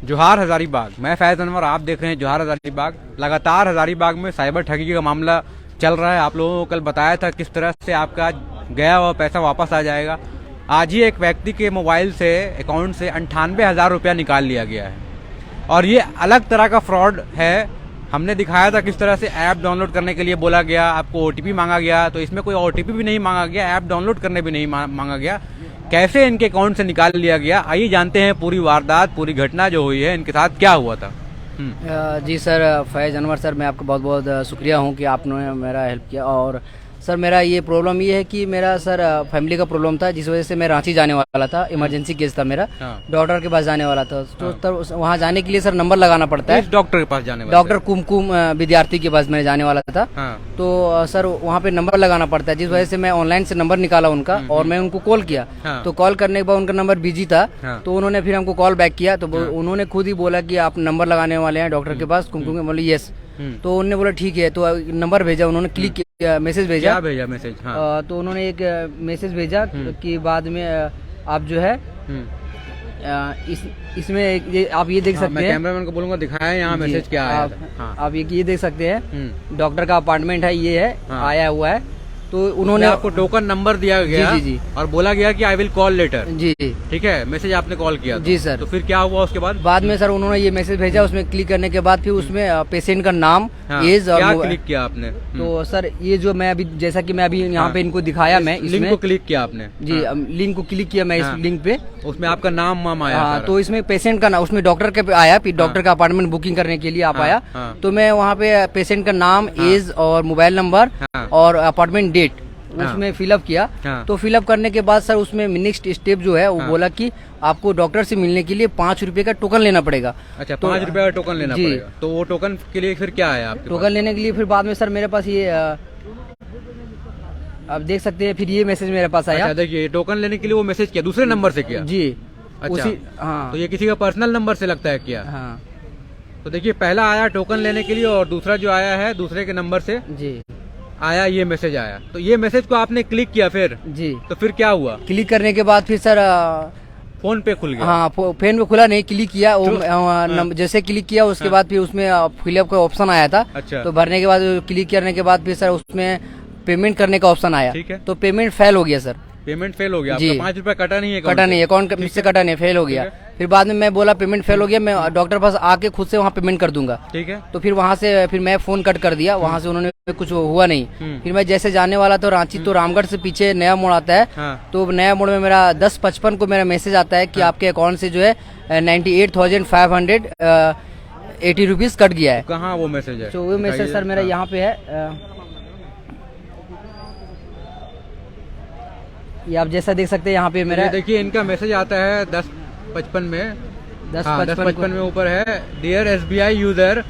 जोहार हजारीबाग। मैं फैज़ अनवर, आप देख रहे हैं जोहार हजारीबाग। लगातार हजारीबाग में साइबर ठगी का मामला चल रहा है। आप लोगों को कल बताया था किस तरह से आपका गया हुआ पैसा वापस आ जाएगा। आज ही एक व्यक्ति के मोबाइल से, अकाउंट से 98,000 रुपया निकाल लिया गया है और ये अलग तरह का फ्रॉड है। हमने दिखाया था किस तरह से ऐप डाउनलोड करने के लिए बोला गया, आपको ओटीपी मांगा गया, तो इसमें कोई ओटीपी भी नहीं मांगा गया, ऐप डाउनलोड करने भी नहीं मांगा गया। कैसे इनके अकाउंट से निकाल लिया गया, आइए जानते हैं पूरी वारदात, पूरी घटना जो हुई है, इनके साथ क्या हुआ था। जी सर, फैज़ अनवर सर, मैं आपका बहुत बहुत शुक्रिया हूँ कि आपने मेरा हेल्प किया। और सर मेरा ये प्रॉब्लम ये है कि मेरा सर फैमिली का प्रॉब्लम था, जिस वजह से मैं रांची जाने वाला था। इमरजेंसी केस था मेरा, डॉक्टर के पास जाने वाला था। तो तब वहाँ जाने के लिए सर नंबर लगाना पड़ता है। डॉक्टर के पास जाने वाला, डॉक्टर कुमकुम विद्यार्थी के पास मैं जाने वाला था। तो सर वहाँ पे नंबर लगाना पड़ता है, जिस वजह से मैं ऑनलाइन से नंबर निकाला उनका और मैं उनको कॉल किया। तो कॉल करने के बाद उनका नंबर बिजी था, तो उन्होंने फिर हमको कॉल बैक किया। तो उन्होंने खुद ही बोला कि आप नंबर लगाने वाले हैं डॉक्टर के पास, कुमकुम के। बोले यस। तो उन्होंने बोला ठीक है। तो नंबर भेजा, उन्होंने क्लिक किया, मैसेज भेजा। क्या भेजा मैसेज? तो उन्होंने एक मैसेज भेजा कि बाद में आप जो है इसमें ये आप ये देख सकते हैं। कैमरामैन को बोलूंगा दिखाएं यहाँ मैसेज क्या आया था। आप ये देख सकते हैं, डॉक्टर का अपार्टमेंट है, ये है आया हुआ है। तो उन्होंने आपको टोकन नंबर दिया गया। जी और बोला गया कि आई विल कॉल लेटर। जी ठीक है, मैसेज आपने कॉल किया था। जी सर। तो फिर क्या हुआ उसके बाद में सर उन्होंने ये मैसेज भेजा, उसमें क्लिक करने के बाद फिर उसमें पेशेंट का नाम, एज और क्या क्लिक किया आपने? तो सर ये जो मैं अभी, जैसा कि मैं अभी यहाँ पे इनको दिखाया, मैं लिंक को क्लिक किया आपने? जी, लिंक को क्लिक किया मैं इस लिंक पे। उसमें आपका नाम वाम आया? तो इसमें पेशेंट का नाम, उसमें डॉक्टर के आया, फिर डॉक्टर का अपार्टमेंट बुकिंग करने के लिए आप आया। तो मैं वहाँ पे पेशेंट का नाम, एज और मोबाइल नंबर और अपार्टमेंट डेट उसमें फिलअप किया। तो फिलअप करने के बाद सर उसमें नेक्स्ट स्टेप जो है वो बोला कि आपको डॉक्टर से मिलने के लिए 5 रुपए का टोकन लेना पड़ेगा। अच्छा, 5 रुपए का टोकन लेना पड़ेगा। तो वो टोकन के लिए फिर क्या आया आपके टोकन लेने के लिए फिर बाद में सर मेरे पास ये आप देख सकते हैं, फिर ये मैसेज मेरे पास आया। अच्छा, देखिए टोकन लेने के लिए वो मैसेज किया, दूसरे नंबर से किया? जी। अच्छा, तो ये किसी का पर्सनल नंबर से लगता है क्या? तो देखिए पहला आया टोकन लेने के लिए और दूसरा जो आया है दूसरे के नंबर से जी आया, ये मैसेज आया। तो ये मैसेज को आपने क्लिक किया फिर? जी। तो फिर क्या हुआ? क्लिक करने के बाद फिर सर फोन पे खुल गया? हाँ, फोन पे खुला नहीं, क्लिक किया वो जैसे क्लिक किया उसके बाद फिर उसमें फिलअप का ऑप्शन आया था। अच्छा। तो भरने के बाद क्लिक करने के बाद फिर सर उसमें पेमेंट करने का ऑप्शन आया। ठीक है। तो पेमेंट फेल हो गया सर। पेमेंट फेल हो गया? जी। 5 रुपए कटा नहीं है? कटा नहीं, अकाउंट से कटा नहीं, फेल हो गया। फिर बाद में मैं बोला पेमेंट फेल हो गया, मैं डॉक्टर पास आके खुद से वहाँ पेमेंट कर दूंगा। ठीक है। तो फिर वहाँ से फिर मैं फोन कट कर दिया, वहाँ से उन्होंने कुछ हुआ नहीं। फिर मैं जैसे जाने वाला था रांची, तो रामगढ़ से पीछे नया मोड़ आता है। तो नया मोड़ में मेरा 10:55 को मेरा मैसेज आता है कि आपके अकाउंट से जो है 98,580 रुपीज कट गया है। कहाँ वो मैसेज है? तो वो मैसेज सर मेरा यहाँ पे है, ये आप जैसा देख सकते हैं यहाँ पे मेरा। देखिए इनका मैसेज आता है 10:55 में। 10:55 में ऊपर है, dear SBI user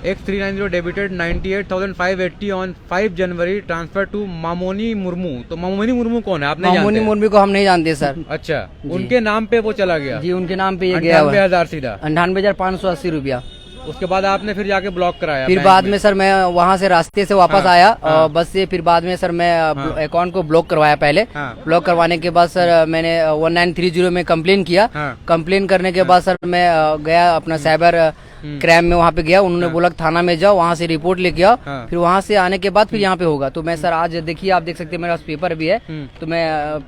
X390 debited 98,580 on 5 January transfer to Mamoni Murmu. तो मामोनी मुर्मू कौन है? आपने मामोनी मुर्मू को हम नहीं जानते सर। अच्छा, उनके नाम पे वो चला गया? जी, उनके नाम पे ये गया। 98,000 सीधा? 98,580 रुपया। उसके बाद आपने फिर जाके ब्लॉक कराया? फिर बाद में सर मैं वहाँ से रास्ते से वापस आया और बस से फिर बाद में सर मैं अकाउंट को ब्लॉक करवाया पहले। ब्लॉक करवाने के बाद सर मैंने 1930 में कंप्लेन किया। कंप्लेन करने के बाद सर मैं गया अपना साइबर क्राइम में, वहाँ पे गया। उन्होंने बोला थाना में जाओ, वहाँ से रिपोर्ट लेके आओ। फिर वहाँ से आने के बाद फिर यहाँ पे होगा। तो मैं सर आज देखिए, आप देख सकते हैं मेरे पास पेपर भी है। तो मैं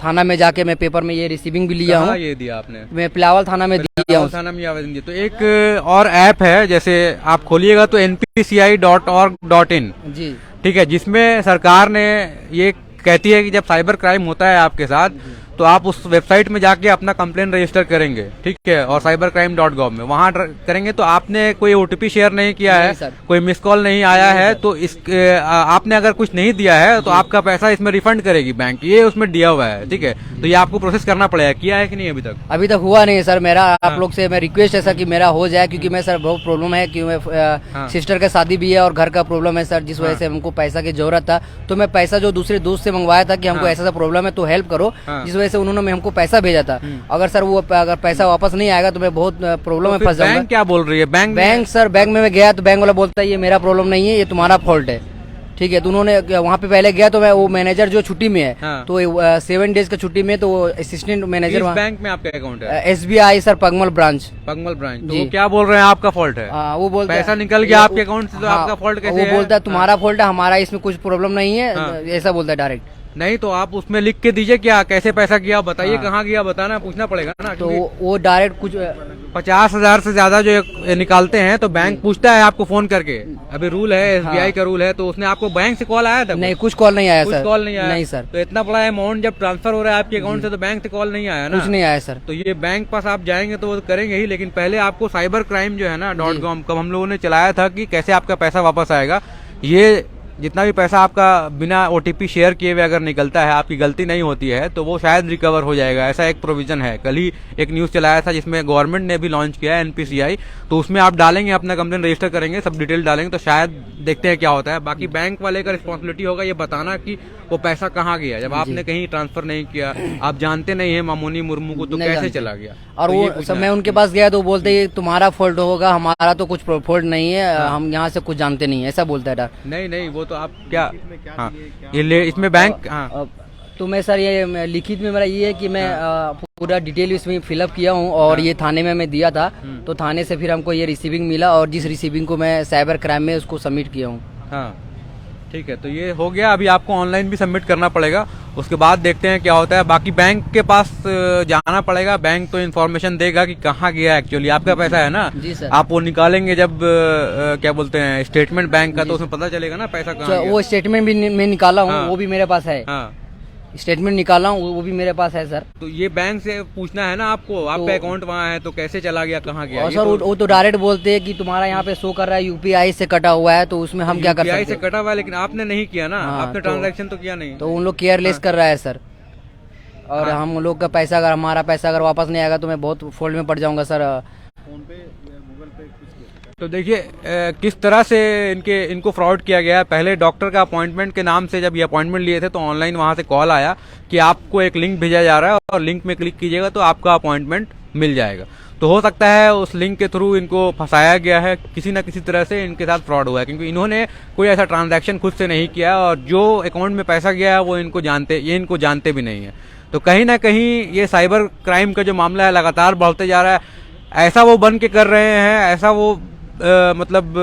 थाना में जाके मैं पेपर में ये रिसीविंग भी लिया हूँ। ये दिया आपने? मैं पिलावल थाना में दिया हूँ। थाना में आवेदन दिया। तो एक और ऐप है, जैसे आप खोलिएगा तो npci.org.in। जी। ठीक है, जिसमें सरकार ने ये कहती है कि जब साइबर क्राइम होता है आपके साथ तो आप उस वेबसाइट में जाके अपना कंप्लेन रजिस्टर करेंगे। ठीक है, और cybercrime.gov में वहाँ करेंगे तो आपने कोई OTP शेयर नहीं किया है, कोई मिस कॉल नहीं आया है, तो इस आपने अगर कुछ नहीं दिया है तो आपका पैसा इसमें रिफंड करेगी बैंक, ये उसमें दिया हुआ है। ठीक है, तो ये आपको प्रोसेस करना पड़ेगा। किया है कि नहीं अभी तक? अभी तक हुआ नहीं सर मेरा। आप लोग से मैं रिक्वेस्ट है सर कि मेरा हो जाए, क्योंकि मैं सर बहुत प्रॉब्लम है कि मैं सिस्टर का शादी भी है और घर का प्रॉब्लम है सर, जिस वजह से हमको पैसा की जरूरत था। तो मैं पैसा जो दूसरे दोस्त से मंगवाया था कि हमको ऐसा प्रॉब्लम है तो हेल्प करो, जिस वजह से उन्होंने हमको पैसा भेजा था। अगर सर वो अगर पैसा वापस नहीं आएगा तो मैं बहुत प्रॉब्लम में फंस जाऊंगा। बैंक क्या बोल रही है? बैंक सर बैंक में मैं गया तो बैंक वाला बोलता है ये मेरा प्रॉब्लम नहीं है, ये तुम्हारा फॉल्ट है। ठीक है, तो उन्होंने वहाँ पे पहले गया तो मैं वो मैनेजर जो छुट्टी में है, हाँ। तो 7 डेज का छुट्टी में, तो असिस्टेंट मैनेजर किस बैंक में आपका अकाउंट है? SBI sir, Pagmal branch. Pagmal branch. तो जी। वो क्या बोल रहे हैं आपका फॉल्ट है? वो बोलता पैसा है, निकल गया आपके अकाउंट से, तो हाँ, आपका फॉल्ट कैसे वो है? बोलता है तुम्हारा फॉल्ट है, हमारा इसमें कुछ प्रॉब्लम नहीं है, हाँ। ऐसा बोलता है डायरेक्ट। नहीं तो आप उसमें लिख के दीजिए क्या, कैसे पैसा गया बताइए, हाँ। कहाँ गया बताना, पूछना पड़ेगा ना। तो वो डायरेक्ट कुछ 50,000 से ज्यादा जो निकालते हैं तो बैंक पूछता है आपको फोन करके। अभी रूल है, SBI हाँ। का रूल है, तो उसने आपको बैंक से कॉल आया था? नहीं, कुछ कॉल नहीं आया कुछ सर। कॉल नहीं आया? नहीं सर, तो इतना बड़ा अमाउंट जब ट्रांसफर हो रहा है आपके अकाउंट से, तो बैंक से कॉल नहीं आया ना? कुछ नहीं आया सर। तो ये बैंक पास आप जाएंगे तो वो करेंगे ही, लेकिन पहले आपको साइबर क्राइम जो है ना .com, कब हम लोगों ने चलाया था कि कैसे आपका पैसा वापस आएगा। ये जितना भी पैसा आपका बिना OTP शेयर किए हुए अगर निकलता है, आपकी गलती नहीं होती है, तो वो शायद रिकवर हो जाएगा, ऐसा एक प्रोविजन है। कल ही एक न्यूज़ चलाया था जिसमें गवर्नमेंट ने भी लॉन्च किया है NPCI, तो उसमें आप डालेंगे, अपना कंप्लेन रजिस्टर करेंगे, सब डिटेल डालेंगे, तो शायद देखते हैं क्या होता है। बाकी बैंक वाले का रिस्पॉन्सिबिलिटी होगा ये बताना कि वो पैसा कहाँ गया। जब आपने कहीं ट्रांसफर नहीं किया, आप जानते नहीं है मामूनी मुर्मू को, तो कैसे चला गया? और तो वो सब मैं उनके पास गया तो बोलते ये तुम्हारा फॉल्ट होगा, हमारा तो कुछ फॉल्ट नहीं है, हम यहाँ से कुछ जानते नहीं है, ऐसा बोलता है डर। नहीं, वो तो आप क्या, हाँ, ये इसमें बैंक, हाँ। तो मैं सर ये लिखित में मेरा ये है कि मैं पूरा डिटेल इसमें फिलअप किया हूँ, और ये थाने में मैं दिया था, तो थाने से फिर हमको ये रिसीविंग मिला, और जिस रिसीविंग को मैं साइबर क्राइम में उसको सबमिट किया हूँ। हाँ ठीक है, तो ये हो गया। अभी आपको ऑनलाइन भी सबमिट करना पड़ेगा, उसके बाद देखते हैं क्या होता है। बाकी बैंक के पास जाना पड़ेगा, बैंक तो इन्फॉर्मेशन देगा कि कहाँ गया एक्चुअली आपका पैसा है ना। जी सर। आप वो निकालेंगे जब क्या बोलते हैं स्टेटमेंट बैंक का, तो उसमें पता चलेगा ना पैसा कहाँ गया। वो स्टेटमेंट भी मैं निकाला हूँ, हाँ। वो भी मेरे पास है। हाँ, स्टेटमेंट निकाला हूँ, वो भी मेरे पास है सर। तो ये बैंक से पूछना है ना आपको, आपका अकाउंट वहाँ है तो कैसे चला गया, कहाँ गया। और सर वो तो डायरेक्ट बोलते हैं कि तुम्हारा यहाँ पे शो कर रहा है UPI से कटा हुआ है, तो उसमें हम क्या कर सकते UPI से कटा हुआ है, लेकिन आपने नहीं किया ना, हाँ, आपने ट्रांजैक्शन तो किया नहीं। तो उन लोग केयरलेस कर रहा है सर। और हम लोग का पैसा, अगर हमारा पैसा अगर वापस नहीं आएगा तो मैं बहुत फोल्ड में पड़ जाऊंगा सर। तो देखिए किस तरह से इनको फ्रॉड किया गया है। पहले डॉक्टर का अपॉइंटमेंट के नाम से जब ये अपॉइंटमेंट लिए थे, तो ऑनलाइन वहां से कॉल आया कि आपको एक लिंक भेजा जा रहा है और लिंक में क्लिक कीजिएगा तो आपका अपॉइंटमेंट मिल जाएगा। तो हो सकता है उस लिंक के थ्रू इनको फंसाया गया है, किसी न किसी तरह से इनके साथ फ्रॉड हुआ है, क्योंकि इन्होंने कोई ऐसा ट्रांजैक्शन खुद से नहीं किया, और जो अकाउंट में पैसा गया है वो इनको जानते भी नहीं है। तो कहीं ना कहीं ये साइबर क्राइम का जो मामला है लगातार बढ़ते जा रहा है। ऐसा वो बन के कर रहे हैं, ऐसा वो मतलब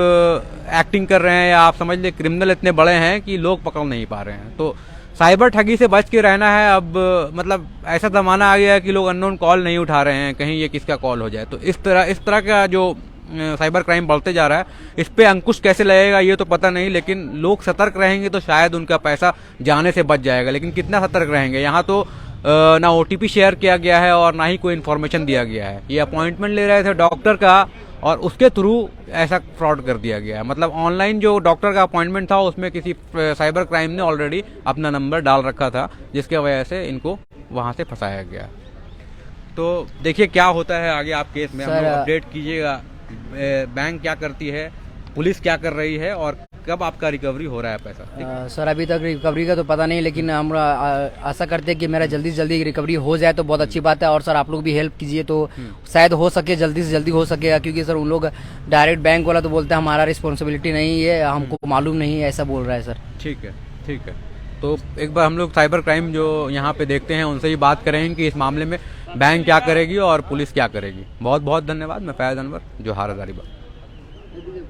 एक्टिंग कर रहे हैं, या आप समझ ले क्रिमिनल इतने बड़े हैं कि लोग पकड़ नहीं पा रहे हैं। तो साइबर ठगी से बच के रहना है। अब मतलब ऐसा जमाना आ गया है कि लोग अननोन कॉल नहीं उठा रहे हैं, कहीं ये किसका कॉल हो जाए। तो इस तरह का जो साइबर क्राइम बढ़ते जा रहा है, इस पे अंकुश कैसे लगेगा ये तो पता नहीं, लेकिन लोग सतर्क रहेंगे तो शायद उनका पैसा जाने से बच जाएगा। लेकिन कितना सतर्क रहेंगे, यहाँ तो ना OTP शेयर किया गया है और ना ही कोई इन्फॉर्मेशन दिया गया है। ये अपॉइंटमेंट ले रहे थे डॉक्टर का और उसके थ्रू ऐसा फ्रॉड कर दिया गया है। मतलब ऑनलाइन जो डॉक्टर का अपॉइंटमेंट था उसमें किसी साइबर क्राइम ने ऑलरेडी अपना नंबर डाल रखा था, जिसके वजह से इनको वहां से फंसाया गया। तो देखिए क्या होता है आगे आप केस में, हम लोग अपडेट कीजिएगा। बैंक क्या करती है, पुलिस क्या कर रही है, और कब आपका रिकवरी हो रहा है पैसा। सर अभी तक रिकवरी का तो पता नहीं, लेकिन हम आशा करते हैं कि मेरा जल्दी से जल्दी रिकवरी हो जाए तो बहुत अच्छी बात है। और सर आप लोग भी हेल्प कीजिए तो शायद हो सके, जल्दी से जल्दी हो सकेगा, क्योंकि सर उन लोग डायरेक्ट बैंक वाला तो बोलते हैं हमारा रिस्पॉन्सिबिलिटी नहीं है, हमको मालूम नहीं है, ऐसा बोल रहा है सर। ठीक है। तो एक बार हम लोग साइबर क्राइम जो यहाँ पे देखते हैं उनसे ही बात करेंगे कि इस मामले में बैंक क्या करेगी और पुलिस क्या करेगी। बहुत बहुत धन्यवाद। मैं फैज अनवर, जोहार हजारीबाग।